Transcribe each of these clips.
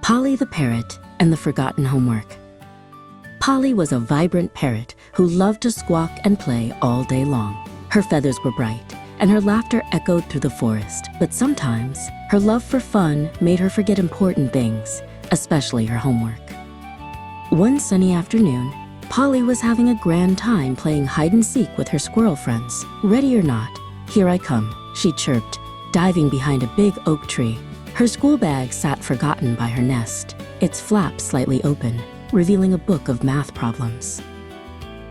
Polly the Parrot and the Forgotten Homework. Polly was a vibrant parrot who loved to squawk and play all day long. Her feathers were bright, and her laughter echoed through the forest, but sometimes her love for fun made her forget important things, especially her homework. One sunny afternoon, Polly was having a grand time playing hide-and-seek with her squirrel friends. "Ready or not, here I come," she chirped, diving behind a big oak tree. Her school bag sat forgotten by her nest, its flap slightly open, revealing a book of math problems.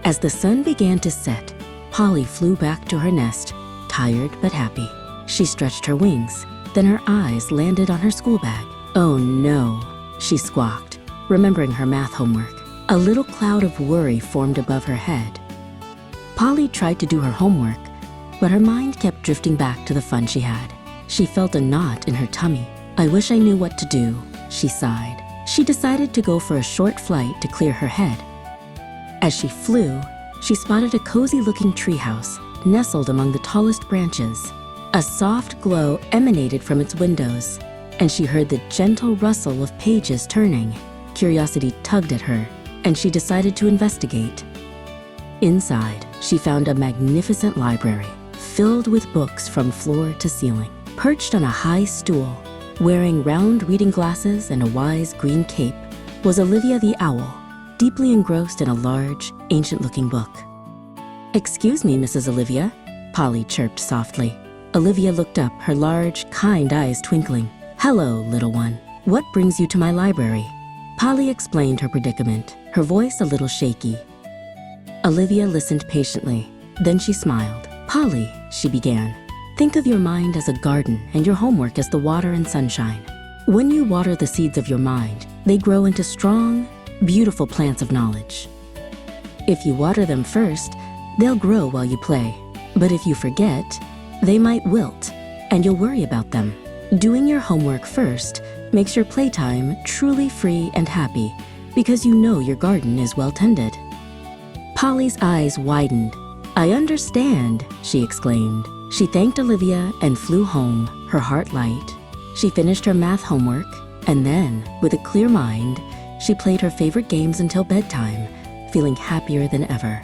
As the sun began to set, Polly flew back to her nest, tired but happy. She stretched her wings, then her eyes landed on her school bag. "Oh no," she squawked, remembering her math homework. A little cloud of worry formed above her head. Polly tried to do her homework, but her mind kept drifting back to the fun she had. She felt a knot in her tummy. "I wish I knew what to do," she sighed. She decided to go for a short flight to clear her head. As she flew, she spotted a cozy-looking treehouse nestled among the tallest branches. A soft glow emanated from its windows, and she heard the gentle rustle of pages turning. Curiosity tugged at her, and she decided to investigate. Inside, she found a magnificent library filled with books from floor to ceiling. Perched on a high stool, wearing round reading glasses and a wise green cape, was Olivia the Owl, deeply engrossed in a large, ancient-looking book. "Excuse me, Mrs. Olivia," Polly chirped softly. Olivia looked up, her large, kind eyes twinkling. "Hello, little one. What brings you to my library?" Polly explained her predicament, her voice a little shaky. Olivia listened patiently, then she smiled. "Polly," she began, "think of your mind as a garden and your homework as the water and sunshine. When you water the seeds of your mind, they grow into strong, beautiful plants of knowledge. If you water them first, they'll grow while you play. But if you forget, they might wilt, and you'll worry about them. Doing your homework first makes your playtime truly free and happy because you know your garden is well tended." Polly's eyes widened. "I understand," she exclaimed. She thanked Olivia and flew home, her heart light. She finished her math homework, and then, with a clear mind, she played her favorite games until bedtime, feeling happier than ever.